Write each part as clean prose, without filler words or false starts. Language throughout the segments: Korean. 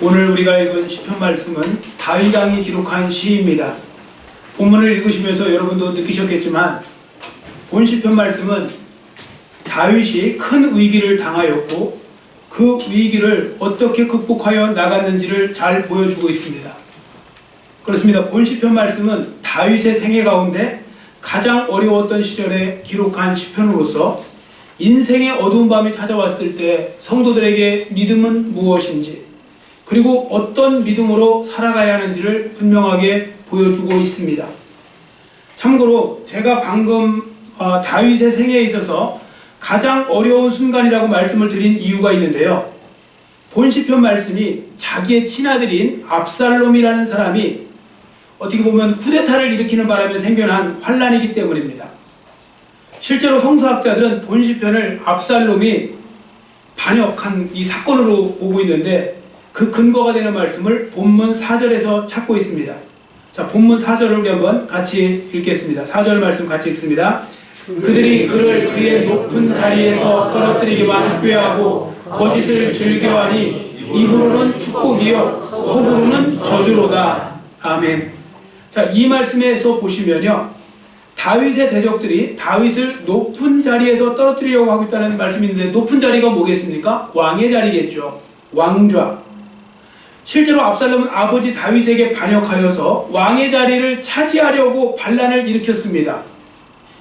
오늘 우리가 읽은 시편 말씀은 다윗 왕이 기록한 시입니다. 본문을 읽으시면서 여러분도 느끼셨겠지만 본 시편 말씀은 다윗이 큰 위기를 당하였고 그 위기를 어떻게 극복하여 나갔는지를 잘 보여주고 있습니다. 그렇습니다. 본 시편 말씀은 다윗의 생애 가운데 가장 어려웠던 시절에 기록한 시편으로서 인생의 어두운 밤이 찾아왔을 때 성도들에게 믿음은 무엇인지, 그리고 어떤 믿음으로 살아가야 하는지를 분명하게 보여주고 있습니다. 참고로 제가 방금 다윗의 생애에 있어서 가장 어려운 순간이라고 말씀을 드린 이유가 있는데요. 본 시편 말씀이 자기의 친아들인 압살롬이라는 사람이 어떻게 보면 쿠데타를 일으키는 바람에 생겨난 환란이기 때문입니다. 실제로 성서학자들은 본 시편을 압살롬이 반역한 이 사건으로 보고 있는데 그 근거가 되는 말씀을 본문 4절에서 찾고 있습니다. 자, 본문 4절을 우리 한번 같이 읽겠습니다. 4절 말씀 같이 읽습니다. 그들이 그를 그의 높은 자리에서 떨어뜨리기만 꾀하고 거짓을 즐겨하니 입으로는 축복이요 속으로는 저주로다. 아멘. 자, 이 말씀에서 보시면요, 다윗의 대적들이 다윗을 높은 자리에서 떨어뜨리려고 하고 있다는 말씀이 있는데, 높은 자리가 뭐겠습니까? 왕의 자리겠죠. 왕좌. 실제로 압살롬은 아버지 다윗에게 반역하여서 왕의 자리를 차지하려고 반란을 일으켰습니다.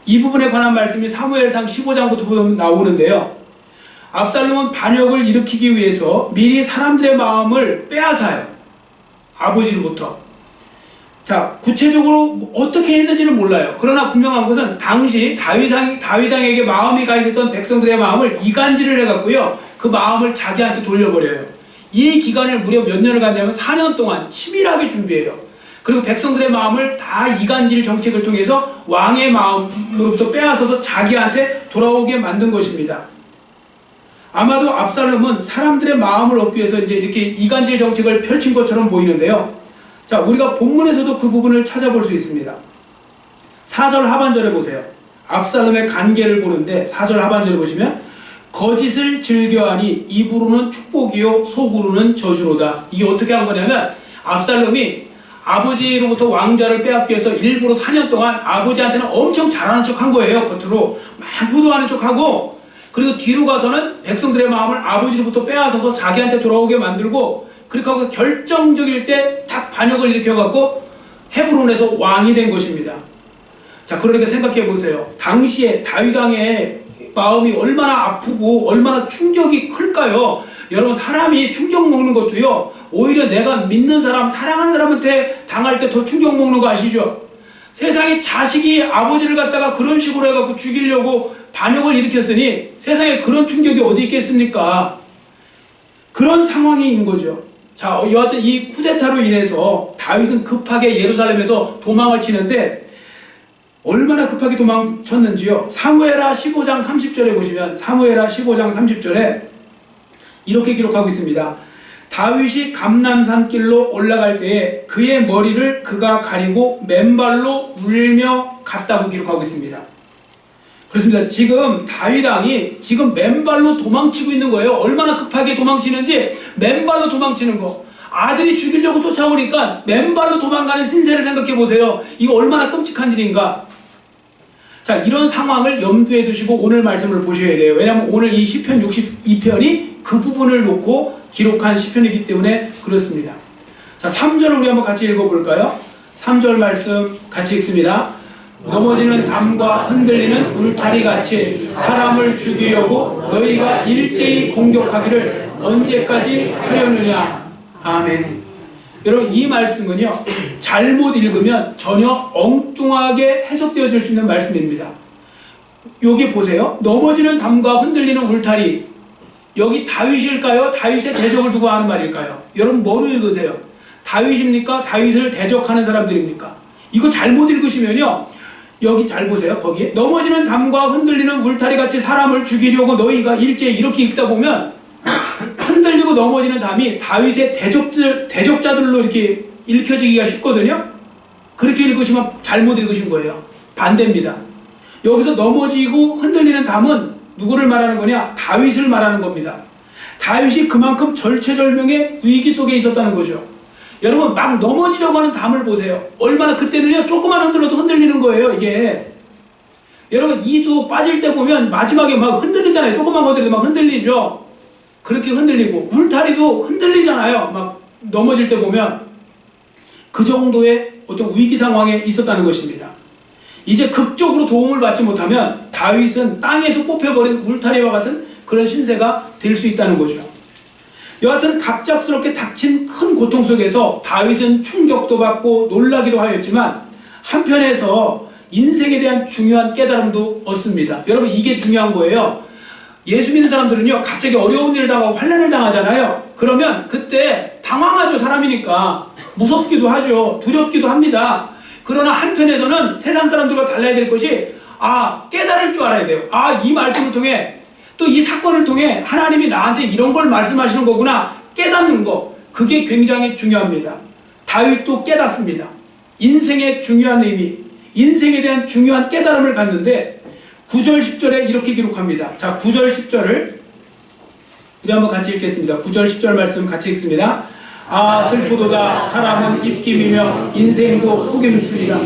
이 부분에 관한 말씀이 사무엘상 15장부터 나오는데요. 압살롬은 반역을 일으키기 위해서 미리 사람들의 마음을 빼앗아요. 아버지로부터. 자, 구체적으로 어떻게 했는지는 몰라요. 그러나 분명한 것은 당시 다윗왕에게 마음이 가 있었던 백성들의 마음을 이간질을 해갖고요, 그 마음을 자기한테 돌려버려요. 이 기간을 무려 몇 년을 간다면 4년 동안 치밀하게 준비해요. 그리고 백성들의 마음을 다 이간질 정책을 통해서 왕의 마음으로부터 빼앗아서 자기한테 돌아오게 만든 것입니다. 아마도 압살롬은 사람들의 마음을 얻기 위해서 이제 이렇게 이간질 정책을 펼친 것처럼 보이는데요. 자, 우리가 본문에서도 그 부분을 찾아볼 수 있습니다. 4절 하반절에 보세요. 압살롬의 관계를 보는데 4절 하반절에 보시면 거짓을 즐겨하니 입으로는 축복이요 속으로는 저주로다. 이게 어떻게 한 거냐면 압살롬이 아버지로부터 왕좌를 빼앗기 위해서 일부러 4년 동안 아버지한테는 엄청 잘하는 척 한 거예요. 겉으로 막 효도하는 척 하고, 그리고 뒤로 가서는 백성들의 마음을 아버지로부터 빼앗아서 자기한테 돌아오게 만들고, 그렇게 하고 결정적일 때 딱 반역을 일으켜갖고 헤브론에서 왕이 된 것입니다. 자, 그러니까 생각해 보세요. 당시에 다윗 왕의 마음이 얼마나 아프고 얼마나 충격이 클까요? 여러분, 사람이 충격 먹는 것도요, 오히려 내가 믿는 사람, 사랑하는 사람한테 당할 때 더 충격 먹는 거 아시죠? 세상에 자식이 아버지를 갖다가 그런 식으로 해갖고 죽이려고 반역을 일으켰으니 세상에 그런 충격이 어디 있겠습니까? 그런 상황이 있는 거죠. 자, 여하튼 이 쿠데타로 인해서 다윗은 급하게 예루살렘에서 도망을 치는데, 얼마나 급하게 도망쳤는지요. 사무엘하 15장 30절에 보시면, 사무엘하 15장 30절에 이렇게 기록하고 있습니다. 다윗이 감람산길로 올라갈 때에 그의 머리를 그가 가리고 맨발로 울며 갔다고 기록하고 있습니다. 그렇습니다. 지금 다윗 왕이 지금 맨발로 도망치고 있는 거예요. 얼마나 급하게 도망치는지 맨발로 도망치는 거. 아들이 죽이려고 쫓아오니까 맨발로 도망가는 신세를 생각해 보세요. 이거 얼마나 끔찍한 일인가. 자, 이런 상황을 염두에 두시고 오늘 말씀을 보셔야 돼요. 왜냐하면 오늘 이 시편 62편이 그 부분을 놓고 기록한 시편이기 때문에 그렇습니다. 자, 3절을 우리 한번 같이 읽어볼까요? 3절 말씀 같이 읽습니다. 넘어지는 담과 흔들리는 울타리 같이 사람을 죽이려고 너희가 일제히 공격하기를 언제까지 하려느냐. 아멘. 여러분, 이 말씀은요, 잘못 읽으면 전혀 엉뚱하게 해석되어질 수 있는 말씀입니다. 여기 보세요. 넘어지는 담과 흔들리는 울타리. 여기 다윗일까요? 다윗의 대적을 두고 하는 말일까요? 여러분, 뭐로 읽으세요? 다윗입니까? 다윗을 대적하는 사람들입니까? 이거 잘못 읽으시면요, 여기 잘 보세요. 거기에 넘어지는 담과 흔들리는 울타리같이 사람을 죽이려고 너희가 일제히, 이렇게 읽다 보면 흔들리고 넘어지는 담이 다윗의 대적자들로 이렇게 읽혀지기가 쉽거든요. 그렇게 읽으시면 잘못 읽으신 거예요. 반대입니다. 여기서 넘어지고 흔들리는 담은 누구를 말하는 거냐? 다윗을 말하는 겁니다. 다윗이 그만큼 절체절명의 위기 속에 있었다는 거죠. 여러분, 막 넘어지려고 하는 담을 보세요. 얼마나 그때는요, 조금만 흔들어도 흔들리는 거예요, 이게. 여러분, 이도 빠질 때 보면 마지막에 막 흔들리잖아요. 조금만 건드려도 막 흔들리죠. 그렇게 흔들리고, 울타리도 흔들리잖아요. 막 넘어질 때 보면. 그 정도의 어떤 위기 상황에 있었다는 것입니다. 이제 극적으로 도움을 받지 못하면 다윗은 땅에서 뽑혀버린 울타리와 같은 그런 신세가 될 수 있다는 거죠. 여하튼 갑작스럽게 닥친 큰 고통 속에서 다윗은 충격도 받고 놀라기도 하였지만 한편에서 인생에 대한 중요한 깨달음도 얻습니다. 여러분, 이게 중요한 거예요. 예수 믿는 사람들은요, 갑자기 어려운 일을 당하고 환난을 당하잖아요. 그러면 그때 당황하죠. 사람이니까. 무섭기도 하죠. 두렵기도 합니다. 그러나 한편에서는 세상 사람들과 달라야 될 것이, 깨달을 줄 알아야 돼요. 이 말씀을 통해, 또 이 사건을 통해 하나님이 나한테 이런 걸 말씀하시는 거구나 깨닫는 거, 그게 굉장히 중요합니다. 다윗도 깨닫습니다. 인생의 중요한 의미, 인생에 대한 중요한 깨달음을 갖는데 9절 10절에 이렇게 기록합니다. 자, 9절 10절을 우리 한번 같이 읽겠습니다. 9절 10절 말씀 같이 읽습니다. 슬프도다. 사람은 입김이며 인생도 속임수이다.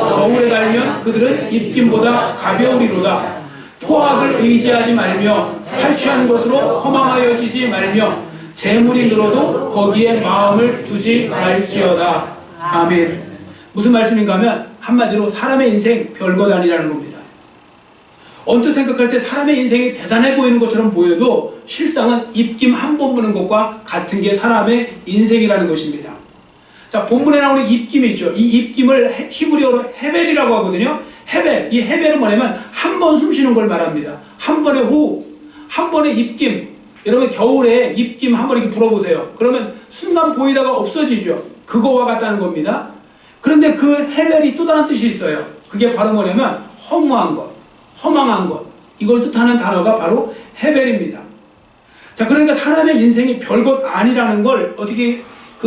저울에 달면 그들은 입김보다 가벼우리로다. 포악을 의지하지 말며 탈취한 것으로 허망하여지지 말며 재물이 늘어도 거기에 마음을 두지 말지어다. 아멘. 무슨 말씀인가 하면 한마디로 사람의 인생 별것 아니라는 겁니다. 언뜻 생각할 때 사람의 인생이 대단해 보이는 것처럼 보여도 실상은 입김 한 번 부는 것과 같은 게 사람의 인생이라는 것입니다. 자, 본문에 나오는 입김이 있죠. 이 입김을 히브리어로 헤벨이라고 하거든요. 헤벨, 이 헤벨은 뭐냐면 한 번 숨 쉬는 걸 말합니다. 한 번의 호흡, 한 번의 입김. 여러분, 겨울에 입김 한 번 이렇게 불어보세요. 그러면 순간 보이다가 없어지죠. 그거와 같다는 겁니다. 그런데 그 헤벨이 또 다른 뜻이 있어요. 그게 바로 뭐냐면 허무한 것, 허망한 것, 이걸 뜻하는 단어가 바로 헤벨입니다. 자, 그러니까 사람의 인생이 별것 아니라는 걸 어떻게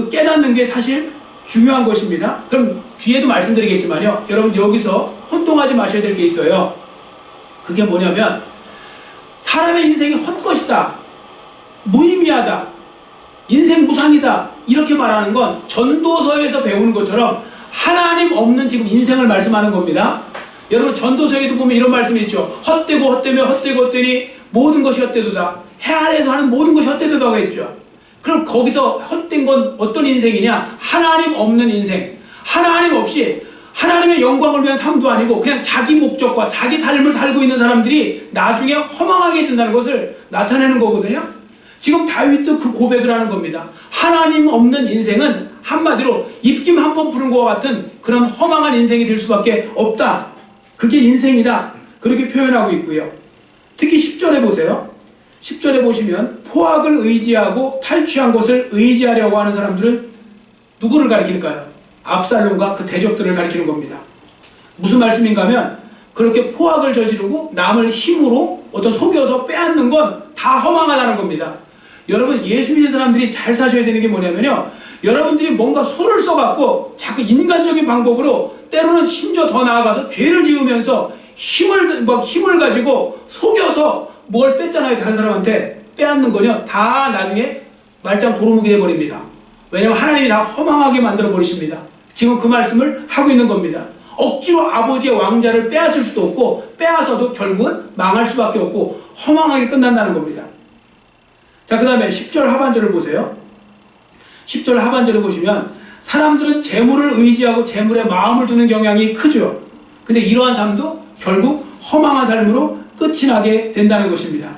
깨닫는 게 사실 중요한 것입니다. 그럼 뒤에도 말씀드리겠지만요, 여러분 여기서 혼동하지 마셔야 될 게 있어요. 그게 뭐냐면 사람의 인생이 헛것이다, 무의미하다, 인생 무상이다, 이렇게 말하는 건 전도서에서 배우는 것처럼 하나님 없는 지금 인생을 말씀하는 겁니다. 여러분, 전도서에도 보면 이런 말씀이 있죠. 헛되고 헛되며 헛되고 헛되니 모든 것이 헛되도다. 해 아래에서 하는 모든 것이 헛되도다가 있죠. 그럼 거기서 헛된 건 어떤 인생이냐? 하나님 없는 인생. 하나님 없이 하나님의 영광을 위한 삶도 아니고 그냥 자기 목적과 자기 삶을 살고 있는 사람들이 나중에 허망하게 된다는 것을 나타내는 거거든요. 지금 다윗도 그 고백을 하는 겁니다. 하나님 없는 인생은 한마디로 입김 한 번 부는 것과 같은 그런 허망한 인생이 될 수밖에 없다. 그게 인생이다. 그렇게 표현하고 있고요. 특히 10절에 보세요. 10절에 보시면 포악을 의지하고 탈취한 것을 의지하려고 하는 사람들은 누구를 가리킬까요? 압살롬과 그 대적들을 가리키는 겁니다. 무슨 말씀인가 하면 그렇게 포악을 저지르고 남을 힘으로 어떤 속여서 빼앗는 건 다 허망하다는 겁니다. 여러분, 예수 믿는 사람들이 잘 사셔야 되는 게 뭐냐면요, 여러분들이 뭔가 수를 써갖고 자꾸 인간적인 방법으로 때로는 심지어 더 나아가서 죄를 지으면서 힘을 가지고 속여서 뭘 뺐잖아요. 다른 사람한테 빼앗는 거요, 다 나중에 말짱 도루묵이 돼버립니다. 왜냐하면 하나님이 다 허망하게 만들어 버리십니다. 지금 그 말씀을 하고 있는 겁니다. 억지로 아버지의 왕자를 빼앗을 수도 없고 빼앗아도 결국은 망할 수밖에 없고 허망하게 끝난다는 겁니다. 자, 그 다음에 10절 하반절을 보세요. 10절 하반절을 보시면 사람들은 재물을 의지하고 재물에 마음을 두는 경향이 크죠. 근데 이러한 삶도 결국 허망한 삶으로 끝이 나게 된다는 것입니다.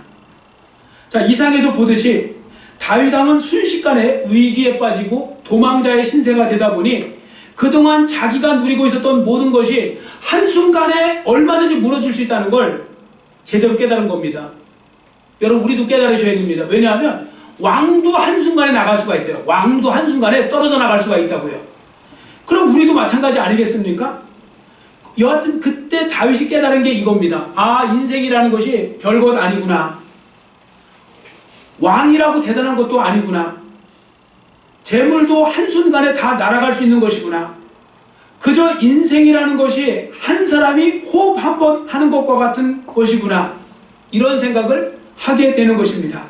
자, 이상에서 보듯이 다윗 왕은 순식간에 위기에 빠지고 도망자의 신세가 되다 보니 그동안 자기가 누리고 있었던 모든 것이 한순간에 얼마든지 무너질 수 있다는 걸 제대로 깨달은 겁니다. 여러분, 우리도 깨달으셔야 됩니다. 왜냐하면 왕도 한순간에 나갈 수가 있어요. 왕도 한순간에 떨어져 나갈 수가 있다고요. 그럼 우리도 마찬가지 아니겠습니까? 여하튼 그때 다윗이 깨달은 게 이겁니다. 인생이라는 것이 별것 아니구나. 왕이라고 대단한 것도 아니구나. 재물도 한순간에 다 날아갈 수 있는 것이구나. 그저 인생이라는 것이 한 사람이 호흡 한 번 하는 것과 같은 것이구나. 이런 생각을 하게 되는 것입니다.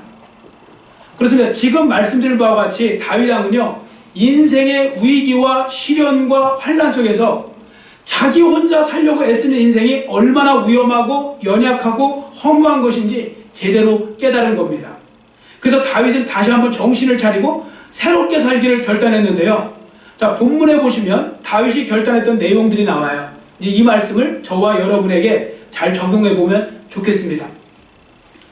그렇습니다. 지금 말씀드린 바와 같이 다윗 왕은요, 인생의 위기와 시련과 환난 속에서 자기 혼자 살려고 애쓰는 인생이 얼마나 위험하고 연약하고 허무한 것인지 제대로 깨달은 겁니다. 그래서 다윗은 다시 한번 정신을 차리고 새롭게 살기를 결단했는데요. 자, 본문에 보시면 다윗이 결단했던 내용들이 나와요. 이제 이 말씀을 저와 여러분에게 잘 적용해 보면 좋겠습니다.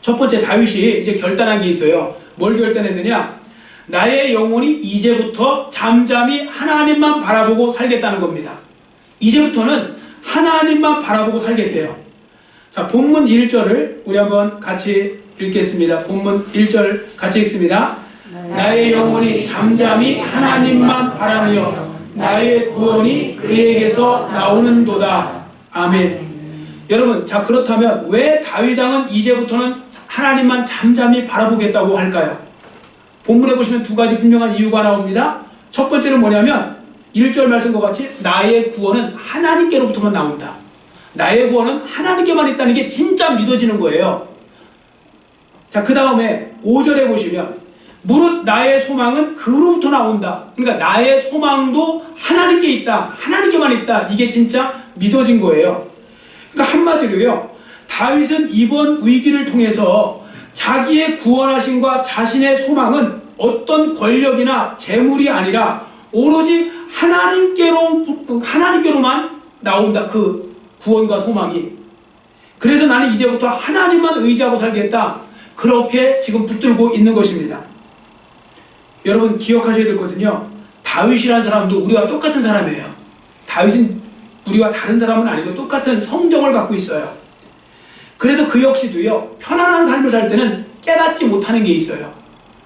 첫 번째, 다윗이 이제 결단한 게 있어요. 뭘 결단했느냐? 나의 영혼이 이제부터 잠잠히 하나님만 바라보고 살겠다는 겁니다. 이제부터는 하나님만 바라보고 살겠대요. 자, 본문 1절을 우리 한번 같이 읽겠습니다. 본문 1절 같이 읽습니다. 나의 영혼이 잠잠히 하나님만 바라며 나의 구원이 그에게서 나오는도다. 아멘. 여러분, 자, 그렇다면 왜 다윗 왕은 이제부터는 하나님만 잠잠히 바라보겠다고 할까요? 본문에 보시면 두 가지 분명한 이유가 나옵니다. 첫 번째는 뭐냐면 1절 말씀과 같이 나의 구원은 하나님께로부터만 나온다. 나의 구원은 하나님께만 있다는 게 진짜 믿어지는 거예요. 자, 그 다음에 5절에 보시면 무릇 나의 소망은 그로부터 나온다. 그러니까 나의 소망도 하나님께 있다. 하나님께만 있다. 이게 진짜 믿어진 거예요. 그러니까 한마디로요, 다윗은 이번 위기를 통해서 자기의 구원하심과 자신의 소망은 어떤 권력이나 재물이 아니라 오로지 하나님께로만 나온다. 그 구원과 소망이. 그래서 나는 이제부터 하나님만 의지하고 살겠다. 그렇게 지금 붙들고 있는 것입니다. 여러분, 기억하셔야 될 것은요, 다윗이라는 사람도 우리와 똑같은 사람이에요. 다윗은 우리와 다른 사람은 아니고 똑같은 성정을 갖고 있어요. 그래서 그 역시도요, 편안한 삶을 살 때는 깨닫지 못하는 게 있어요.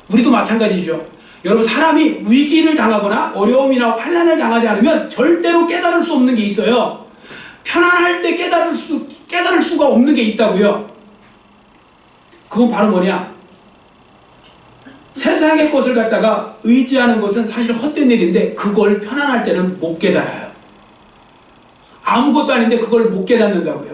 우리도 마찬가지죠. 여러분, 사람이 위기를 당하거나 어려움이나 환난을 당하지 않으면 절대로 깨달을 수 없는 게 있어요. 편안할 때 깨달을 수가 없는 게 있다고요. 그건 바로 뭐냐? 세상의 것을 갖다가 의지하는 것은 사실 헛된 일인데 그걸 편안할 때는 못 깨달아요. 아무것도 아닌데 그걸 못 깨닫는다고요.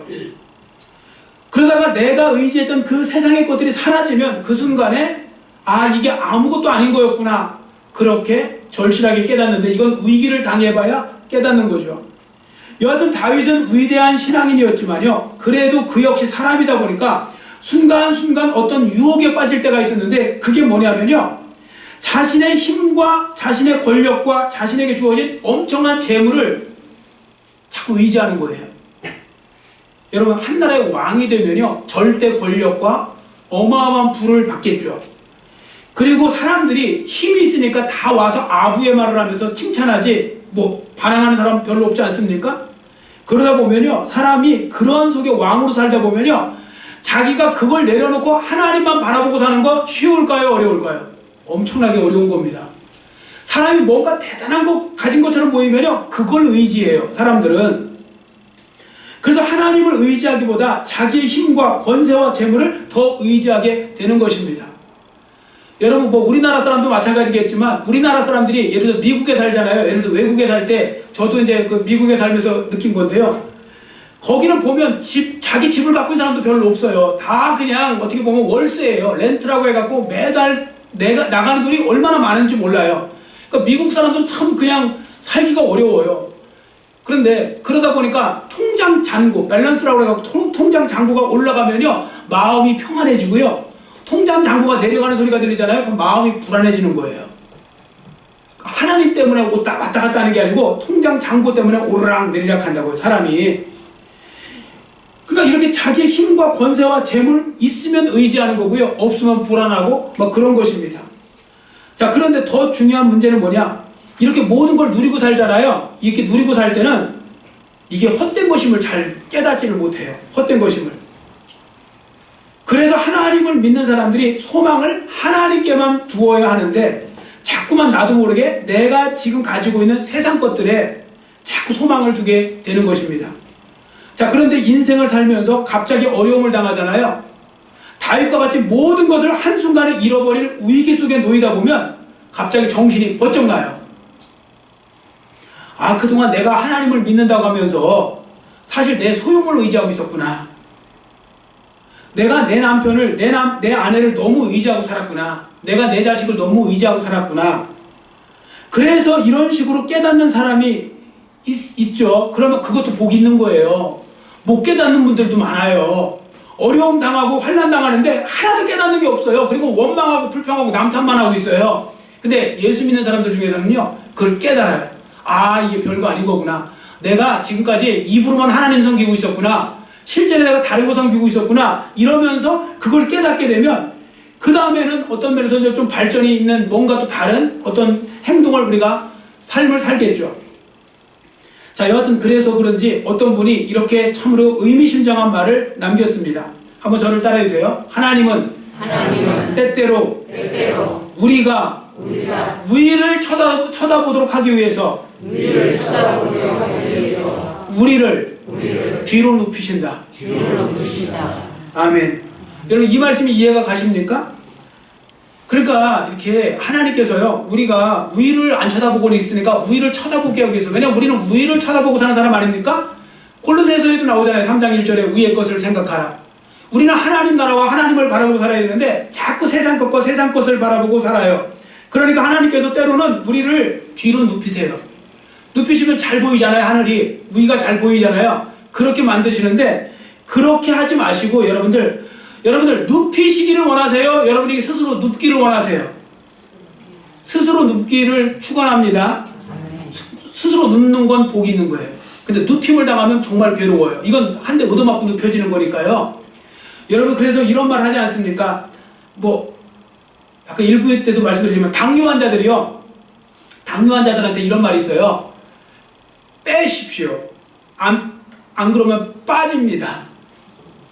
그러다가 내가 의지했던 그 세상의 것들이 사라지면 그 순간에 아, 이게 아무것도 아닌 거였구나. 그렇게 절실하게 깨닫는데 이건 위기를 당해봐야 깨닫는 거죠. 여하튼 다윗은 위대한 신앙인이었지만요, 그래도 그 역시 사람이다 보니까 순간순간 어떤 유혹에 빠질 때가 있었는데 그게 뭐냐면요, 자신의 힘과 자신의 권력과 자신에게 주어진 엄청난 재물을 자꾸 의지하는 거예요. 여러분, 한 나라의 왕이 되면요, 절대 권력과 어마어마한 부를 받겠죠. 그리고 사람들이 힘이 있으니까 다 와서 아부의 말을 하면서 칭찬하지 뭐 반항하는 사람 별로 없지 않습니까? 그러다 보면요, 사람이 그런 속에 왕으로 살다 보면요, 자기가 그걸 내려놓고 하나님만 바라보고 사는 거 쉬울까요? 어려울까요? 엄청나게 어려운 겁니다. 사람이 뭔가 대단한 거 가진 것처럼 보이면요, 그걸 의지해요, 사람들은. 그래서 하나님을 의지하기보다 자기의 힘과 권세와 재물을 더 의지하게 되는 것입니다. 여러분, 뭐 우리나라 사람도 마찬가지겠지만 우리나라 사람들이 예를 들어서 미국에 살잖아요. 예를 들어서 외국에 살 때 저도 이제 그 미국에 살면서 느낀 건데요, 거기는 보면 자기 집을 갖고 있는 사람도 별로 없어요. 다 그냥 어떻게 보면 월세예요. 렌트라고 해갖고 매달 내가 나가는 돈이 얼마나 많은지 몰라요. 그러니까 미국 사람들은 참 그냥 살기가 어려워요. 그런데 그러다 보니까 통장 잔고, 밸런스라고 해갖고 통장 잔고가 올라가면요, 마음이 평안해지고요, 통장 잔고가 내려가는 소리가 들리잖아요. 그럼 마음이 불안해지는 거예요. 하나님 때문에 왔다 갔다 하는 게 아니고 통장 잔고 때문에 오르락 내리락 한다고요, 사람이. 그러니까 이렇게 자기의 힘과 권세와 재물 있으면 의지하는 거고요, 없으면 불안하고 막 그런 것입니다. 자, 그런데 더 중요한 문제는 뭐냐? 이렇게 모든 걸 누리고 살잖아요. 이렇게 누리고 살 때는 이게 헛된 것임을 잘 깨닫지를 못해요. 헛된 것임을. 그래서 하나님을 믿는 사람들이 소망을 하나님께만 두어야 하는데 자꾸만 나도 모르게 내가 지금 가지고 있는 세상 것들에 자꾸 소망을 두게 되는 것입니다. 자, 그런데 인생을 살면서 갑자기 어려움을 당하잖아요. 다윗과 같이 모든 것을 한순간에 잃어버릴 위기 속에 놓이다 보면 갑자기 정신이 번쩍 나요. 아, 그동안 내가 하나님을 믿는다고 하면서 사실 내 소용을 의지하고 있었구나. 내가 내 남편을, 내 아내를 너무 의지하고 살았구나. 내가 내 자식을 너무 의지하고 살았구나. 그래서 이런 식으로 깨닫는 사람이 있죠. 그러면 그것도 복이 있는 거예요. 못 깨닫는 분들도 많아요. 어려움 당하고 환난 당하는데 하나도 깨닫는 게 없어요. 그리고 원망하고 불평하고 남탓만 하고 있어요. 근데 예수 믿는 사람들 중에서는요, 그걸 깨달아요. 아, 이게 별거 아닌 거구나. 내가 지금까지 입으로만 하나님 섬기고 있었구나. 실제로 내가 다른 거 섬기고 있었구나. 이러면서 그걸 깨닫게 되면 그 다음에는 어떤 면에서 이제 좀 발전이 있는 뭔가 또 다른 어떤 행동을 우리가 삶을 살겠죠. 자, 여하튼 그래서 그런지 어떤 분이 이렇게 참으로 의미심장한 말을 남겼습니다. 한번 저를 따라해주세요. 하나님은 때때로 우리가 위를 쳐다보도록 하기 위해서 우리를 뒤로 눕히신다. 아멘. 여러분, 이 말씀이 이해가 가십니까? 그러니까 이렇게 하나님께서요, 우리가 위를 안 쳐다보고 있으니까 위를 쳐다보게 하기 위해서, 왜냐면 우리는 위를 쳐다보고 사는 사람 아닙니까? 골로새서에도 나오잖아요. 3장 1절에 위의 것을 생각하라. 우리는 하나님 나라와 하나님을 바라보고 살아야 되는데 자꾸 세상 것과 세상 것을 바라보고 살아요. 그러니까 하나님께서 때로는 우리를 뒤로 눕히세요. 눕히시면 잘 보이잖아요. 하늘이, 위가 잘 보이잖아요. 그렇게 만드시는데 그렇게 하지 마시고 여러분들 눕히시기를 원하세요? 여러분에게 스스로 눕기를 원하세요? 스스로 눕기를 축원합니다. 스스로 눕는 건 복이 있는 거예요. 근데 눕힘을 당하면 정말 괴로워요. 이건 한 대 얻어맞고 눕혀지는 거니까요. 여러분, 그래서 이런 말 하지 않습니까? 아까 1부 때도 말씀드리지만 당뇨 환자들한테 이런 말이 있어요. 빼십시오. 안 그러면 빠집니다.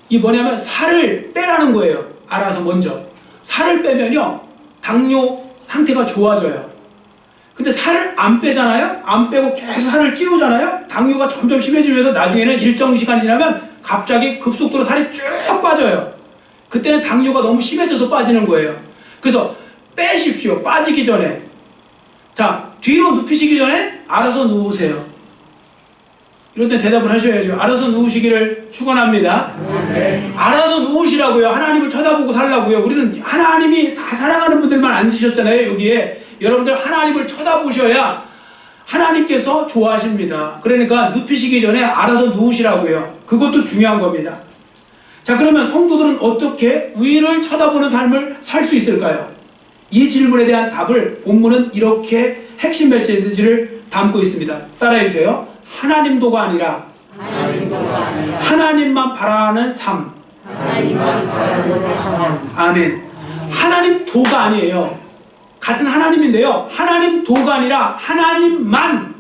이게 뭐냐면 살을 빼라는 거예요. 알아서 먼저. 살을 빼면요, 당뇨 상태가 좋아져요. 근데 살을 안 빼잖아요? 안 빼고 계속 살을 찌우잖아요? 당뇨가 점점 심해지면서 나중에는 일정 시간이 지나면 갑자기 급속도로 살이 쭉 빠져요. 그때는 당뇨가 너무 심해져서 빠지는 거예요. 그래서 빼십시오. 빠지기 전에. 자, 뒤로 눕히시기 전에 알아서 누우세요. 이럴 때 대답을 하셔야죠. 알아서 누우시기를 축원합니다. 알아서 누우시라고요. 하나님을 쳐다보고 살라고요. 우리는 하나님이 다 사랑하는 분들만 앉으셨잖아요. 여기에 여러분들 하나님을 쳐다보셔야 하나님께서 좋아하십니다. 그러니까 눕히시기 전에 알아서 누우시라고요. 그것도 중요한 겁니다. 자, 그러면 성도들은 어떻게 위를 쳐다보는 삶을 살 수 있을까요? 이 질문에 대한 답을 본문은 이렇게 핵심 메시지를 담고 있습니다. 따라해주세요. 하나님도가 아니라 하나님만 바라는 삶. 아멘. 하나님도가 아니에요. 같은 하나님인데요, 하나님도가 아니라 하나님만,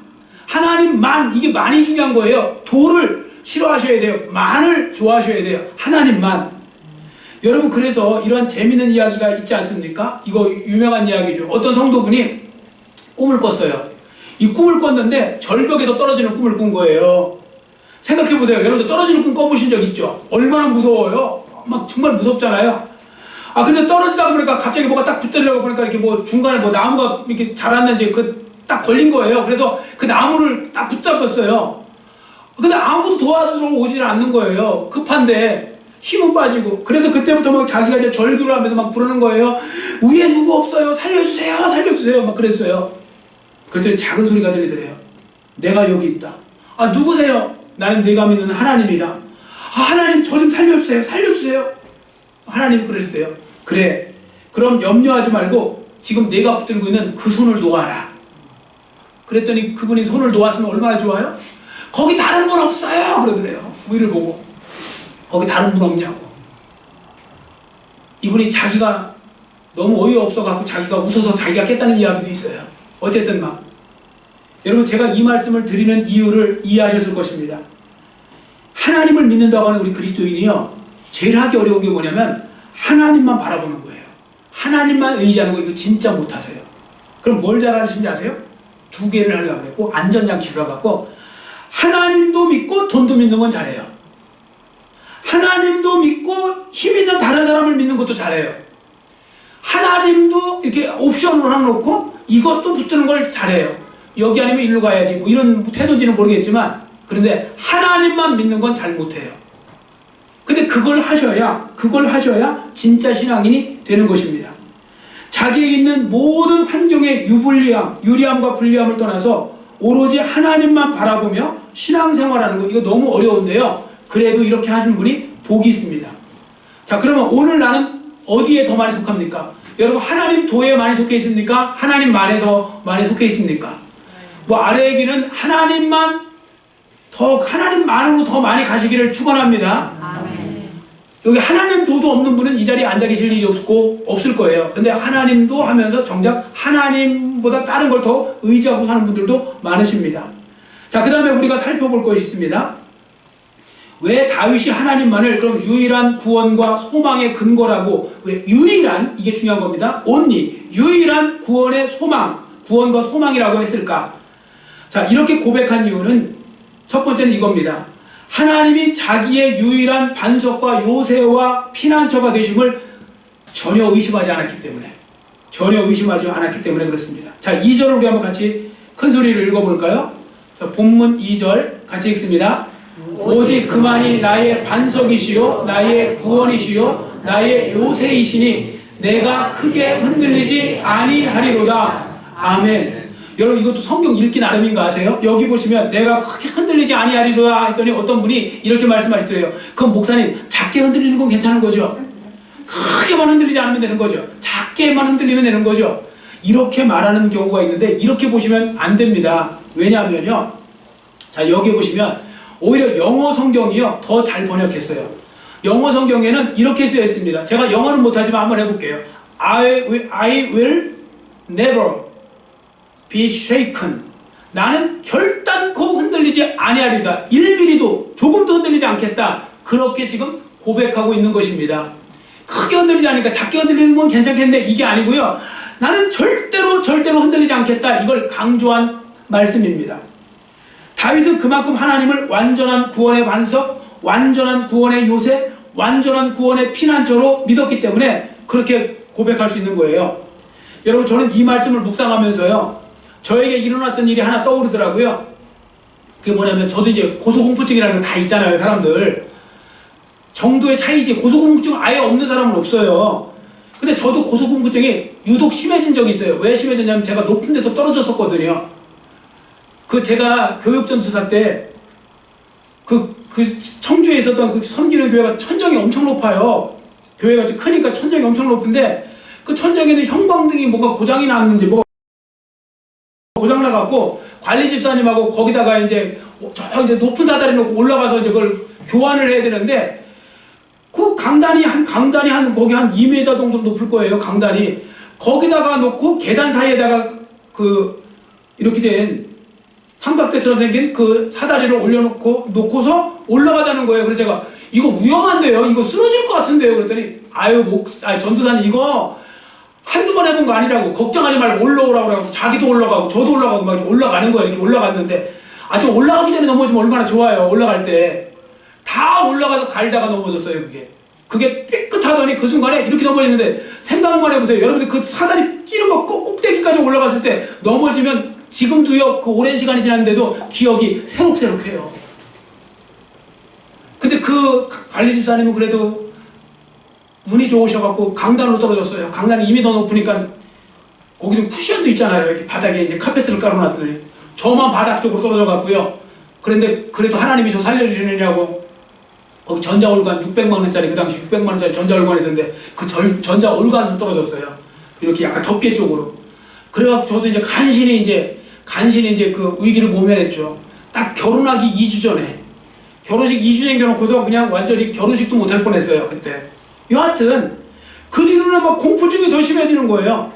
이게 만이 중요한 거예요. 도를 싫어하셔야 돼요. 만을 좋아하셔야 돼요. 하나님만. 여러분, 그래서 이런 재미있는 이야기가 있지 않습니까? 이거 유명한 이야기죠. 어떤 성도분이 꿈을 꿨어요. 이 꿈을 꿨는데 절벽에서 떨어지는 꿈을 꾼 거예요. 생각해보세요. 여러분들 떨어지는 꿈 꿔보신 적 있죠? 얼마나 무서워요? 막 정말 무섭잖아요. 근데 떨어지다 보니까 갑자기 뭐가 딱 붙들려고 보니까 이렇게 중간에 나무가 이렇게 자랐는지 딱 걸린 거예요. 그래서 그 나무를 딱 붙잡았어요. 근데 아무도 도와주러 오지를 않는 거예요. 급한데 힘은 빠지고. 그래서 그때부터 막 자기가 이제 절규를 하면서 막 부르는 거예요. 위에 누구 없어요? 살려주세요, 살려주세요. 막 그랬어요. 그랬더니 작은 소리가 들리더래요. 내가 여기 있다. 누구세요? 나는 내가 믿는 하나님이다. 하나님, 저 좀 살려주세요, 살려주세요. 하나님이 그러셨대요. 그래, 그럼 염려하지 말고 지금 내가 붙들고 있는 그 손을 놓아라. 그랬더니 그분이 손을 놓았으면 얼마나 좋아요? 거기 다른 분 없어요, 그러더래요. 위를 보고. 거기 다른 분 없냐고. 이분이 자기가 너무 어이없어갖고 자기가 웃어서 자기가 깼다는 이야기도 있어요. 어쨌든 여러분, 제가 이 말씀을 드리는 이유를 이해하셨을 것입니다. 하나님을 믿는다고 하는 우리 그리스도인이요, 제일 하기 어려운 게 뭐냐면 하나님만 바라보는 거예요. 하나님만 의지하는 거, 이거 진짜 못하세요. 그럼 뭘 잘하시는지 아세요? 두 개를 하려고 그랬고, 안전장치를 해갖고 하나님도 믿고 돈도 믿는 건 잘해요. 하나님도 믿고 힘 있는 다른 사람을 믿는 것도 잘해요. 하나님도 이렇게 옵션으로 해놓고 이것도 붙드는 걸 잘해요. 여기 아니면 일로 가야지, 이런 태도인지는 모르겠지만, 그런데 하나님만 믿는 건 잘 못해요. 근데 그걸 하셔야 진짜 신앙인이 되는 것입니다. 자기에 있는 모든 환경의 유리함과 불리함을 떠나서 오로지 하나님만 바라보며 신앙생활하는 거, 이거 너무 어려운데요. 그래도 이렇게 하시는 분이 복이 있습니다. 자, 그러면 오늘 나는 어디에 더 많이 속합니까? 여러분, 하나님 도에 많이 속해 있습니까? 하나님만에 더 많이 속해 있습니까? 뭐 아래 얘기는 하나님만으로 더 많이 가시기를 축원합니다. 여기 하나님 도도 없는 분은 이 자리에 앉아 계실 일이 없을 거예요. 근데 하나님도 하면서 정작 하나님보다 다른 걸 더 의지하고 사는 분들도 많으십니다. 자, 그 다음에 우리가 살펴볼 것이 있습니다. 왜 다윗이 하나님만을 그럼 유일한 구원과 소망의 근거라고, 왜 유일한, 이게 중요한 겁니다. only, 유일한 구원의 소망, 구원과 소망이라고 했을까? 자, 이렇게 고백한 이유는 첫 번째는 이겁니다. 하나님이 자기의 유일한 반석과 요새와 피난처가 되심을 전혀 의심하지 않았기 때문에 그렇습니다. 자, 2절을 우리 한번 같이 큰 소리를 읽어볼까요? 자, 본문 2절 같이 읽습니다. 오직 그만이 나의 반석이시요 나의 구원이시요 나의 요새이시니 내가 크게 흔들리지 아니하리로다. 아멘. 여러분, 이것도 성경 읽기 나름인 거 아세요? 여기 보시면 내가 크게 흔들리지 아니하리로다 했더니 어떤 분이 이렇게 말씀하시더래요. 그럼 목사님, 작게 흔들리는 건 괜찮은 거죠? 크게만 흔들리지 않으면 되는 거죠? 작게만 흔들리면 되는 거죠? 이렇게 말하는 경우가 있는데 이렇게 보시면 안 됩니다. 왜냐하면요, 자, 여기 보시면 오히려 영어 성경이요 더 잘 번역했어요. 영어 성경에는 이렇게 쓰여 있습니다. 제가 영어는 못하지만 한번 해볼게요. I will never be shaken. 나는 결단코 흔들리지 아니하리다. 1mm도 조금도 흔들리지 않겠다. 그렇게 지금 고백하고 있는 것입니다. 크게 흔들리지 않으니까 작게 흔들리는 건 괜찮겠는데 이게 아니고요. 나는 절대로 흔들리지 않겠다. 이걸 강조한 말씀입니다. 다윗은 그만큼 하나님을 완전한 구원의 반석, 완전한 구원의 요새, 완전한 구원의 피난처로 믿었기 때문에 그렇게 고백할 수 있는 거예요. 여러분, 저는 이 말씀을 묵상하면서요, 저에게 일어났던 일이 하나 떠오르더라고요. 그게 뭐냐면, 저도 이제 고소공포증이라는 거 다 있잖아요, 사람들. 정도의 차이지, 고소공포증 아예 없는 사람은 없어요. 근데 저도 고소공포증이 유독 심해진 적이 있어요. 왜 심해졌냐면, 제가 높은 데서 떨어졌었거든요. 제가 교육전투사 때, 청주에 있었던 그 섬기는 교회가 천정이 엄청 높아요. 교회가 크니까 천정이 엄청 높은데, 그 천정에는 형광등이 뭐가 고장이 났는지, 고장나갖고, 관리 집사님하고 거기다가 이제 높은 사다리 놓고 올라가서 이제 그걸 교환을 해야 되는데, 그 강단이 거기 한 2m 정도 높을 거예요, 강단이. 거기다가 놓고 계단 사이에다가 이렇게 된 삼각대처럼 생긴 그 사다리를 놓고서 올라가자는 거예요. 그래서 제가 이거 위험한데요? 이거 쓰러질 것 같은데요? 그랬더니 전도사님 이거 한두 번 해본 거 아니라고, 걱정하지 말고 올라오라고 하고, 자기도 올라가고 저도 올라가고 막 올라가는 거예요. 이렇게 올라갔는데 아주 올라가기 전에 넘어지면 얼마나 좋아요. 올라갈 때 다 올라가서 갈다가 넘어졌어요. 그게 삐끗하더니 그 순간에 이렇게 넘어졌는데, 생각만 해보세요. 여러분들 그 사다리 끼는 거 꼭대기까지 올라갔을 때 넘어지면 지금도요, 그 오랜 시간이 지났는데도 기억이 새록새록해요. 근데 그 관리 집사님은 그래도 운이 좋으셔갖고 강단으로 떨어졌어요. 강단이 이미 더 높으니까 거기도 쿠션도 있잖아요. 이렇게 바닥에 이제 카페트를 깔아놨더니 저만 바닥 쪽으로 떨어져갖고요. 그런데 그래도 하나님이 저 살려주시느냐고, 거기 전자올관 600만원짜리, 그 당시 600만원짜리 전자올관이 있었는데 그 전자올관으로 떨어졌어요. 이렇게 약간 덮개 쪽으로. 그래갖고 저도 이제 간신히 이제 그 위기를 모면했죠. 딱 결혼하기 2주 전에. 결혼식 2주 남겨놓고서 그냥 완전히 결혼식도 못할 뻔했어요, 그때. 여하튼, 그 뒤로는 막 공포증이 더 심해지는 거예요.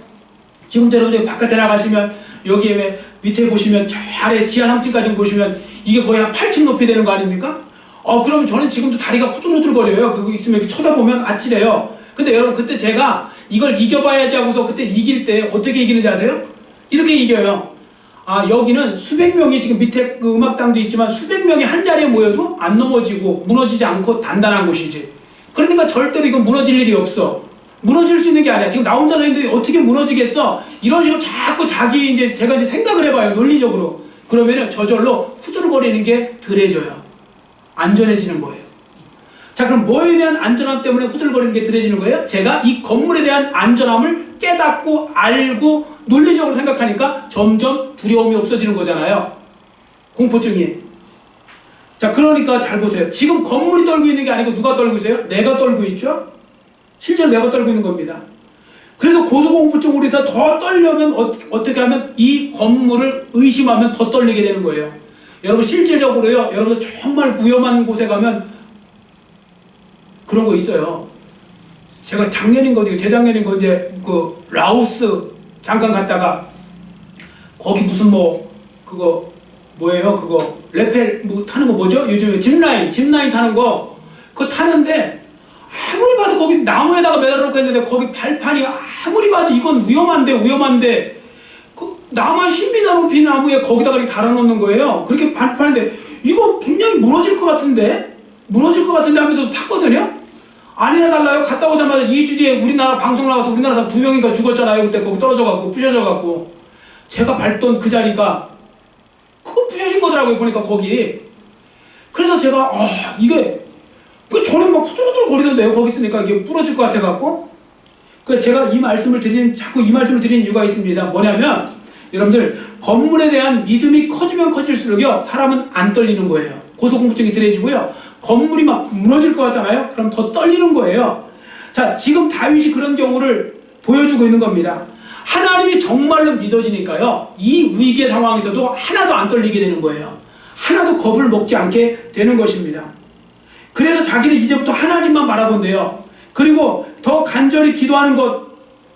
지금도 여러분들 바깥에 나가시면, 여기에 왜 밑에 보시면, 저 아래 지하 3층까지 보시면, 이게 거의 한 8층 높이 되는 거 아닙니까? 그러면 저는 지금도 다리가 후들후들거려요. 그거 있으면 이렇게 쳐다보면 아찔해요. 근데 여러분, 그때 제가 이걸 이겨봐야지 하고서 그때 이길 때 어떻게 이기는지 아세요? 이렇게 이겨요. 여기는 수백 명이 지금 밑에 그 음악당도 있지만 수백 명이 한 자리에 모여도 안 넘어지고 무너지지 않고 단단한 곳이지. 그러니까 절대로 이건 무너질 일이 없어. 무너질 수 있는 게 아니야. 지금 나 혼자 서 있는데 어떻게 무너지겠어? 이런 식으로 자꾸 제가 이제 생각을 해봐요. 논리적으로. 그러면은 저절로 후들거리는 게 덜해져요. 안전해지는 거예요. 자, 그럼 뭐에 대한 안전함 때문에 후들거리는 게 들어지는 거예요? 제가 이 건물에 대한 안전함을 깨닫고 알고 논리적으로 생각하니까 점점 두려움이 없어지는 거잖아요. 공포증이. 자, 그러니까 잘 보세요. 지금 건물이 떨고 있는 게 아니고 누가 떨고 있어요? 내가 떨고 있죠? 실제로 내가 떨고 있는 겁니다. 그래서 고소공포증으로 해서 더 떨려면 어떻게 하면 이 건물을 의심하면 더 떨리게 되는 거예요. 여러분 실제적으로요. 여러분 정말 위험한 곳에 가면 그런 거 있어요. 제가 작년인가 재작년인가 이제 그 라오스 잠깐 갔다가 거기 무슨 뭐 그거 뭐예요? 그거 레펠 뭐 타는 거 뭐죠? 요즘에 짚라인 타는 거 그거 타는데 아무리 봐도 거기 나무에다가 매달아놓고 했는데 거기 발판이 아무리 봐도 이건 위험한데 그 나무 한 10m 높이 나무에 거기다가 이렇게 달아놓는 거예요. 그렇게 발판인데 이거 분명히 무너질 것 같은데 하면서 탔거든요. 아니나 달라요. 갔다 오자마자 2주 뒤에 우리나라 방송 나와서 우리나라 사람 2명인가 죽었잖아요. 그때 거기 떨어져갖고 부셔져갖고 제가 밟던 그 자리가 그거 부셔진 거더라고요. 보니까 거기. 그래서 제가 이게 저는 막 후들후들 거리던데요. 거기 있으니까 이게 부러질 것 같아갖고. 그래서 제가 자꾸 이 말씀을 드리는 이유가 있습니다. 뭐냐면 여러분들 건물에 대한 믿음이 커지면 커질수록요 사람은 안 떨리는 거예요. 고소공포증이 들어지고요. 건물이 막 무너질 것 같잖아요. 그럼 더 떨리는 거예요. 자, 지금 다윗이 그런 경우를 보여주고 있는 겁니다. 하나님이 정말로 믿어지니까요. 이 위기의 상황에서도 하나도 안 떨리게 되는 거예요. 하나도 겁을 먹지 않게 되는 것입니다. 그래서 자기는 이제부터 하나님만 바라본대요. 그리고 더 간절히 기도하는 것,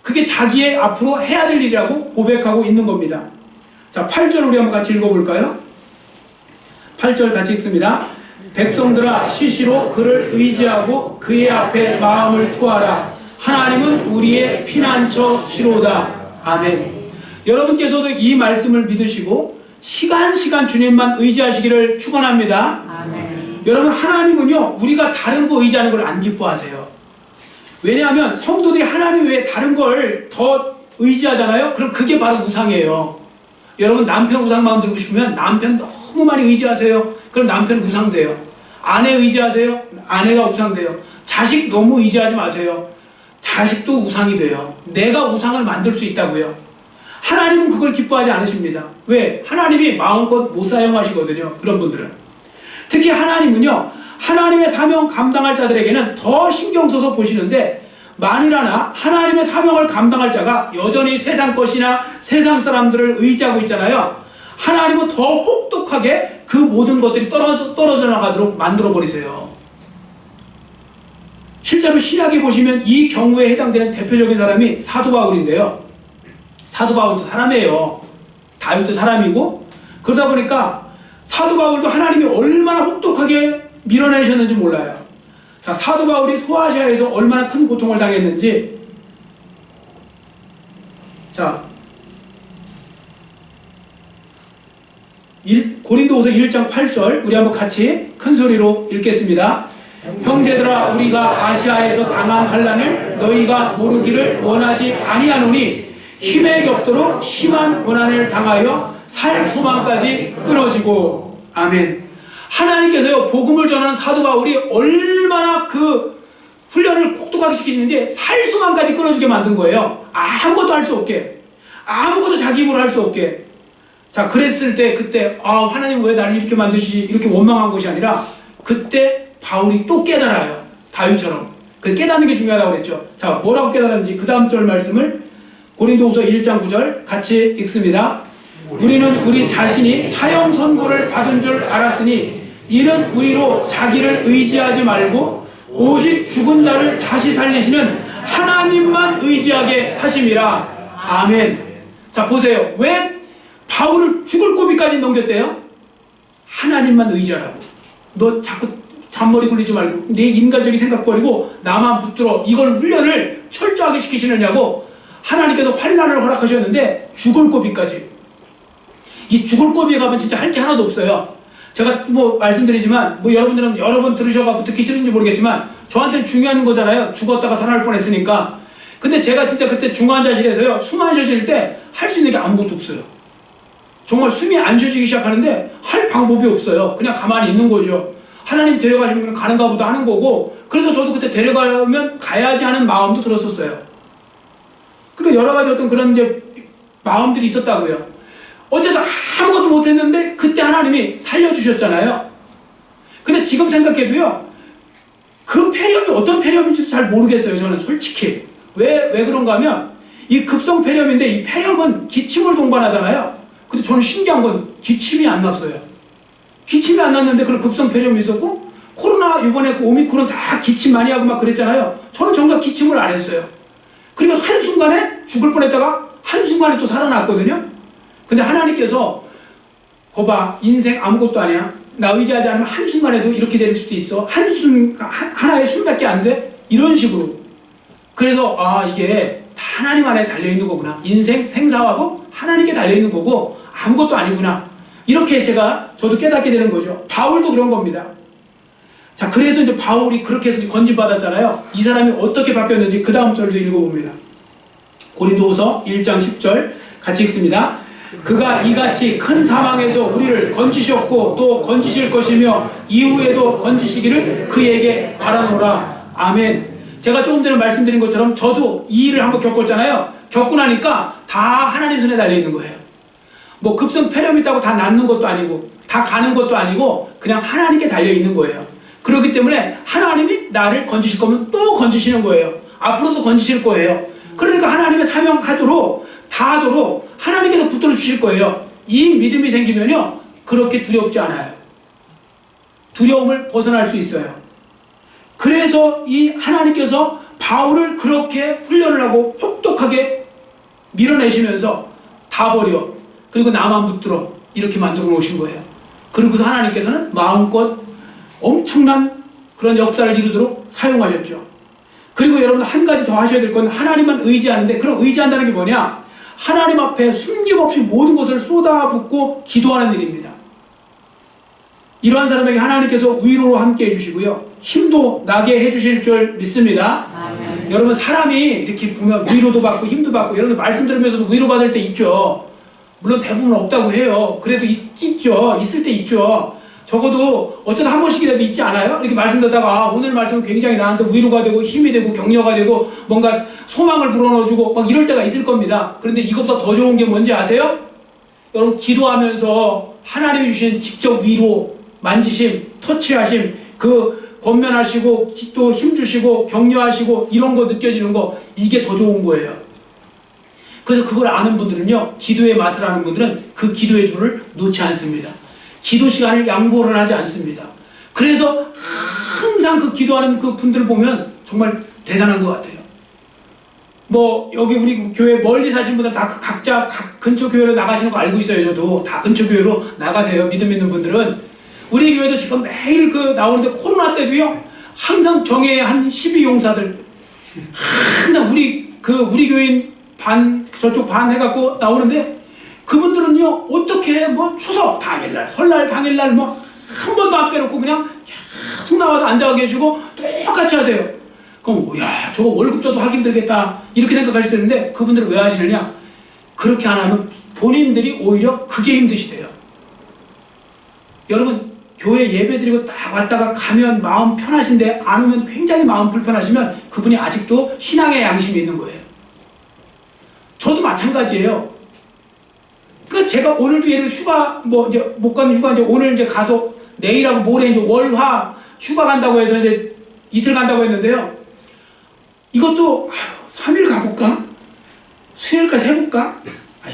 그게 자기의 앞으로 해야 될 일이라고 고백하고 있는 겁니다. 자, 8절 우리 한번 같이 읽어볼까요? 8절 같이 읽습니다. 백성들아 시시로 그를 의지하고 그의 앞에 마음을 토하라. 하나님은 우리의 피난처시로다. 아멘. 여러분께서도 이 말씀을 믿으시고 시간 주님만 의지하시기를 축원합니다. 아멘. 여러분 하나님은요 우리가 다른 거 의지하는 걸 안 기뻐하세요. 왜냐하면 성도들이 하나님 외에 다른 걸 더 의지하잖아요. 그럼 그게 바로 우상이에요. 여러분 남편 우상만 들고 싶으면 남편 너무 많이 의지하세요. 그럼 남편 우상돼요. 아내 의지하세요. 아내가 우상돼요. 자식 너무 의지하지 마세요. 자식도 우상이 돼요. 내가 우상을 만들 수 있다고요. 하나님은 그걸 기뻐하지 않으십니다. 왜? 하나님이 마음껏 못 사용하시거든요. 그런 분들은. 특히 하나님은요. 하나님의 사명 감당할 자들에게는 더 신경 써서 보시는데 만일 하나 하나님의 사명을 감당할 자가 여전히 세상 것이나 세상 사람들을 의지하고 있잖아요. 하나님은 더 혹독하게 그 모든 것들이 떨어져 나가도록 만들어 버리세요. 실제로 신약에 보시면 이 경우에 해당되는 대표적인 사람이 사도 바울인데요. 사도 바울도 사람이에요. 다윗도 사람이고 그러다 보니까 사도 바울도 하나님이 얼마나 혹독하게 밀어내셨는지 몰라요. 자, 사도 바울이 소아시아에서 얼마나 큰 고통을 당했는지 자 고린도후서 1장 8절 우리 한번 같이 큰 소리로 읽겠습니다. 형제들아 우리가 아시아에서 당한 환난을 너희가 모르기를 원하지 아니하노니 힘에 겹도록 심한 고난을 당하여 살 소망까지 끊어지고. 아멘. 하나님께서요 복음을 전하는 사도 바울이 얼마나 그 훈련을 혹독하게 시키시는지 살 소망까지 끊어지게 만든 거예요. 아무것도 할 수 없게, 아무것도 자기 힘으로 할 수 없게. 자, 그랬을 때 그때 하나님 왜 나를 이렇게 만드시지 이렇게 원망한 것이 아니라 그때 바울이 또 깨달아요. 다윗처럼. 그 깨닫는 게 중요하다고 그랬죠. 자, 뭐라고 깨달았는지 그 다음 절 말씀을 고린도후서 1장 9절 같이 읽습니다. 우리는 우리 자신이 사형 선고를 받은 줄 알았으니 이는 우리로 자기를 의지하지 말고 오직 죽은 자를 다시 살리시는 하나님만 의지하게 하심이라. 아멘. 자, 보세요. 왜 바울을 죽을 고비까지 넘겼대요? 하나님만 의지하라고. 너 자꾸 잔머리 굴리지 말고 내 인간적인 생각 버리고 나만 붙들어. 이걸 훈련을 철저하게 시키시느냐고 하나님께서 환난을 허락하셨는데 죽을 고비까지. 이 죽을 고비에 가면 진짜 할 게 하나도 없어요. 제가 뭐 말씀드리지만 뭐 여러분들은 여러 번 들으셔가지고 듣기 싫은지 모르겠지만 저한테는 중요한 거잖아요. 죽었다가 살아날 뻔했으니까. 근데 제가 진짜 그때 중환자실에서요 숨 안 쉬어질 때 할 수 있는 게 아무것도 없어요. 정말 숨이 안 쉬어지기 시작하는데 할 방법이 없어요. 그냥 가만히 있는 거죠. 하나님 데려가시면 가는가 보다 하는 거고, 그래서 저도 그때 데려가면 가야지 하는 마음도 들었었어요. 그러니까 여러 가지 어떤 그런 이제 마음들이 있었다고요. 어쨌든 아무것도 못했는데 그때 하나님이 살려주셨잖아요. 근데 지금 생각해도요, 그 폐렴이 어떤 폐렴인지도 잘 모르겠어요. 저는 솔직히. 왜 그런가 하면 이 급성 폐렴인데, 이 폐렴은 기침을 동반하잖아요. 근데 저는 신기한 건 기침이 안 났어요. 기침이 안 났는데 그런 급성 폐렴이 있었고, 코로나 이번에 그 오미크론 다 기침 많이 하고 막 그랬잖아요. 저는 정작 기침을 안 했어요. 그리고 한순간에 죽을 뻔했다가 한순간에 또 살아났거든요. 근데 하나님께서 거봐, 인생 아무것도 아니야. 나 의지하지 않으면 한순간에도 이렇게 될 수도 있어. 하나의 숨밖에 안 돼. 이런 식으로. 그래서 이게 다 하나님 안에 달려있는 거구나. 인생 생사하고 하나님께 달려있는 거고 아무것도 아니구나. 이렇게 저도 깨닫게 되는 거죠. 바울도 그런 겁니다. 자, 그래서 이제 바울이 그렇게 해서 건진받았잖아요. 이 사람이 어떻게 바뀌었는지 그 다음 절도 읽어봅니다. 고린도후서 1장 10절 같이 읽습니다. 그가 이같이 큰 사망에서 우리를 건지셨고 또 건지실 것이며 이후에도 건지시기를 그에게 바라노라. 아멘. 제가 조금 전에 말씀드린 것처럼 저도 이 일을 한번 겪었잖아요. 겪고 나니까 다 하나님 손에 달려있는 거예요. 뭐 급성 폐렴 있다고 다 낫는 것도 아니고 다 가는 것도 아니고 그냥 하나님께 달려있는 거예요. 그렇기 때문에 하나님이 나를 건지실 거면 또 건지시는 거예요. 앞으로도 건지실 거예요. 그러니까 하나님의 사명하도록 다 하도록 하나님께서 붙들어 주실 거예요. 이 믿음이 생기면요, 그렇게 두렵지 않아요. 두려움을 벗어날 수 있어요. 그래서 이 하나님께서 바울을 그렇게 훈련을 하고 혹독하게 밀어내시면서 다 버려, 그리고 나만 붙들어, 이렇게 만들어 놓으신 거예요. 그리고서 하나님께서는 마음껏 엄청난 그런 역사를 이루도록 사용하셨죠. 그리고 여러분 한 가지 더 하셔야 될 건 하나님만 의지하는데, 그럼 의지한다는 게 뭐냐? 하나님 앞에 숨김없이 모든 것을 쏟아붓고 기도하는 일입니다. 이러한 사람에게 하나님께서 위로로 함께 해주시고요, 힘도 나게 해주실 줄 믿습니다. 아멘. 여러분 사람이 이렇게 보면 위로도 받고 힘도 받고, 여러분 말씀 들으면서도 위로받을 때 있죠. 물론 대부분 없다고 해요. 그래도 있죠. 있을 때 있죠. 적어도 어쩌다 한 번씩이라도 있지 않아요? 이렇게 말씀 듣다가 오늘 말씀은 굉장히 나한테 위로가 되고 힘이 되고 격려가 되고 뭔가 소망을 불어넣어주고 막 이럴 때가 있을 겁니다. 그런데 이것보다 더 좋은 게 뭔지 아세요? 여러분 기도하면서 하나님이 주신 직접 위로, 만지심, 터치하심, 그 권면하시고 또 힘주시고 격려하시고 이런 거 느껴지는 거, 이게 더 좋은 거예요. 그래서 그걸 아는 분들은요, 기도의 맛을 아는 분들은 그 기도의 줄을 놓지 않습니다. 기도 시간을 양보를 하지 않습니다. 그래서 항상 그 기도하는 그 분들을 보면 정말 대단한 것 같아요. 뭐 여기 우리 교회 멀리 사신 분들 다 각자 각 근처 교회로 나가시는 거 알고 있어요. 저도 다 근처 교회로 나가세요. 믿음 있는 분들은. 우리 교회도 지금 매일 나오는데, 코로나 때도요 항상 정예 한 12용사들 항상 우리 교인 반, 저쪽 반 해갖고 나오는데, 그분들은요 어떻게 뭐 추석 당일날, 설날 당일날 뭐 한 번도 안 빼놓고 그냥 계속 나와서 앉아 계시고 똑같이 하세요. 그럼 야, 저거 월급 줘도 하기 힘들겠다 이렇게 생각하실 수 있는데, 그분들은 왜 하시느냐? 그렇게 안 하면 본인들이 오히려 그게 힘드시대요. 여러분 교회 예배 드리고 딱 왔다가 가면 마음 편하신데 안 오면 굉장히 마음 불편하시면 그분이 아직도 신앙의 양심이 있는 거예요. 저도 마찬가지예요. 그 제가 오늘도 예를 들어 휴가 뭐 이제 못 가는 휴가, 이제 오늘 이제 가서 내일하고 모레 이제 월화 휴가 간다고 해서 이제 이틀 간다고 했는데요. 이것도 3일 가볼까? 수요일까지 해볼까?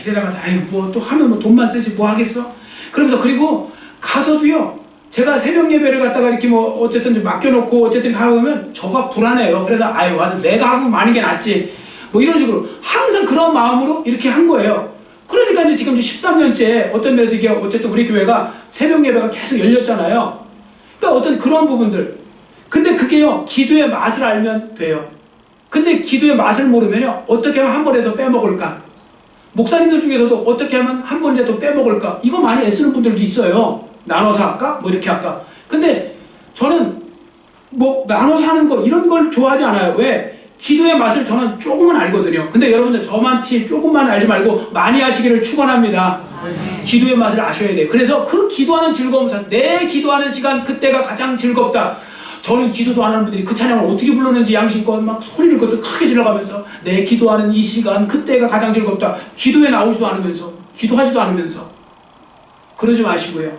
이러다가 뭐 또 하면 뭐 돈만 쓰지 뭐 하겠어? 그러면서, 그리고 가서도요, 제가 새벽 예배를 갖다가 이렇게 뭐 어쨌든 맡겨놓고 어쨌든 가보면 저가 불안해요. 그래서 와서 내가 하고 마는 게 낫지 뭐 이런 식으로 항상 그런 마음으로 이렇게 한 거예요. 그러니까 이제 지금 13년째 어떤 면에서 이게 어쨌든 우리 교회가 새벽 예배가 계속 열렸잖아요. 그러니까 어떤 그런 부분들. 근데 그게요, 기도의 맛을 알면 돼요. 근데 기도의 맛을 모르면요, 어떻게 하면 한 번에 더 빼먹을까? 목사님들 중에서도 어떻게 하면 한 번에 더 빼먹을까? 이거 많이 애쓰는 분들도 있어요. 나눠서 할까? 뭐 이렇게 할까? 근데 저는 뭐 나눠서 하는 거 이런 걸 좋아하지 않아요. 왜? 기도의 맛을 저는 조금은 알거든요. 근데 여러분들 저만치 조금만 알지 말고 많이 하시기를 축원합니다. 기도의 맛을 아셔야 돼요. 그래서 그 기도하는 즐거움, 내 기도하는 시간 그때가 가장 즐겁다. 저는 기도도 안 하는 분들이 그 찬양을 어떻게 부르는지 양심껏 막 소리를 그것도 크게 질러가면서 내 기도하는 이 시간 그때가 가장 즐겁다. 기도에 나오지도 않으면서 기도하지도 않으면서 그러지 마시고요.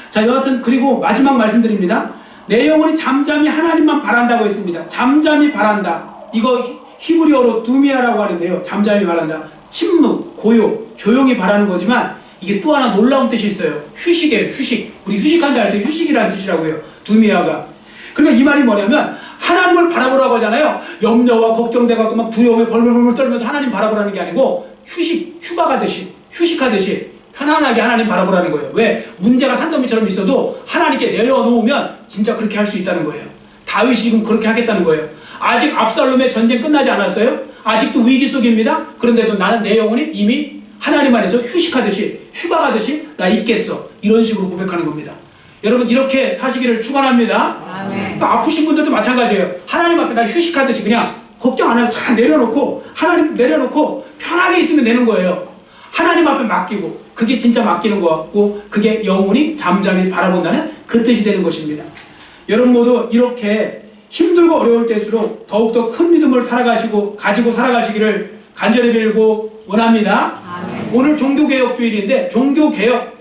자, 여하튼 그리고 마지막 말씀드립니다. 내 영혼이 잠잠히 하나님만 바란다고 했습니다. 잠잠히 바란다. 이거 히브리어로 두미아라고 하는데요. 잠잠히 바란다. 침묵, 고요, 조용히 바라는 거지만 이게 또 하나 놀라운 뜻이 있어요. 휴식이에요. 휴식. 우리 휴식한다 할 때 휴식이라는 뜻이라고요. 두미아가. 그러니까 이 말이 뭐냐면 하나님을 바라보라고 하잖아요. 염려와 걱정돼갖고 막 두려움에 벌벌벌 떨면서 하나님 바라보라는 게 아니고 휴식, 휴가 가듯이, 휴식하듯이 편안하게 하나님 바라보라는 거예요. 왜? 문제가 산더미처럼 있어도 하나님께 내려놓으면 진짜 그렇게 할 수 있다는 거예요. 다윗이 지금 그렇게 하겠다는 거예요. 아직 압살롬의 전쟁 끝나지 않았어요. 아직도 위기 속입니다. 그런데도 나는 내 영혼이 이미 하나님 안에서 휴식하듯이, 휴가 가듯이 나 있겠어. 이런 식으로 고백하는 겁니다. 여러분 이렇게 사시기를 축원합니다. 그러니까 아프신 분들도 마찬가지예요. 하나님 앞에 나 휴식하듯이 그냥 걱정 안 하고 다 내려놓고 하나님 내려놓고 편하게 있으면 되는 거예요. 하나님 앞에 맡기고 그게 진짜 맡기는 것 같고 그게 영혼이 잠잠히 바라본다는 그 뜻이 되는 것입니다. 여러분 모두 이렇게 힘들고 어려울 때일수록 더욱더 큰 믿음을 가지고 살아가시기를 간절히 빌고 원합니다. 오늘 종교개혁주일인데 종교개혁,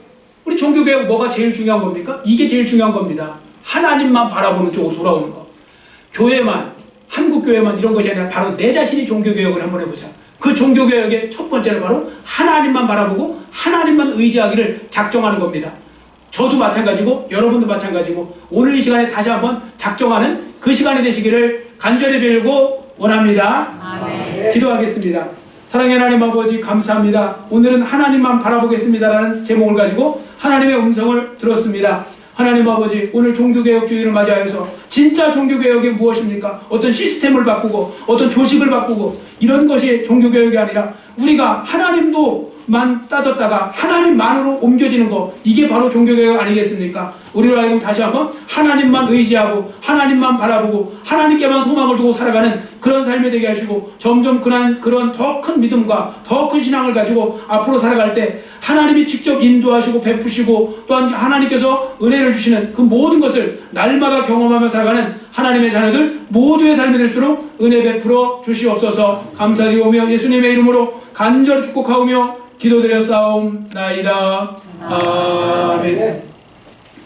우리 종교개혁 뭐가 제일 중요한 겁니까? 이게 제일 중요한 겁니다. 하나님만 바라보는 쪽으로 돌아오는 거. 교회만, 한국교회만 이런 것이 아니라 바로 내 자신이 종교개혁을 한번 해보자. 그 종교개혁의 첫 번째는 바로 하나님만 바라보고 하나님만 의지하기를 작정하는 겁니다. 저도 마찬가지고 여러분도 마찬가지고 오늘 이 시간에 다시 한번 작정하는 그 시간이 되시기를 간절히 빌고 원합니다. 아멘. 기도하겠습니다. 사랑의 하나님 아버지 감사합니다. 오늘은 하나님만 바라보겠습니다라는 제목을 가지고 하나님의 음성을 들었습니다. 하나님 아버지 오늘 종교개혁주의를 맞이하여서 진짜 종교개혁이 무엇입니까? 어떤 시스템을 바꾸고 어떤 조직을 바꾸고 이런 것이 종교개혁이 아니라 우리가 하나님도만 따졌다가 하나님만으로 옮겨지는 거, 이게 바로 종교개혁 아니겠습니까? 우리로 하여금 다시 한번 하나님만 의지하고 하나님만 바라보고 하나님께만 소망을 두고 살아가는 그런 삶이 되게 하시고 점점 그런 더 큰 믿음과 더 큰 신앙을 가지고 앞으로 살아갈 때 하나님이 직접 인도하시고 베푸시고 또한 하나님께서 은혜를 주시는 그 모든 것을 날마다 경험하며 살아가는 하나님의 자녀들 모두의 삶이 될수록 은혜 베풀어 주시옵소서. 감사드리오며 예수님의 이름으로 간절히 축복하오며 기도드렸사옵나이다. 아멘.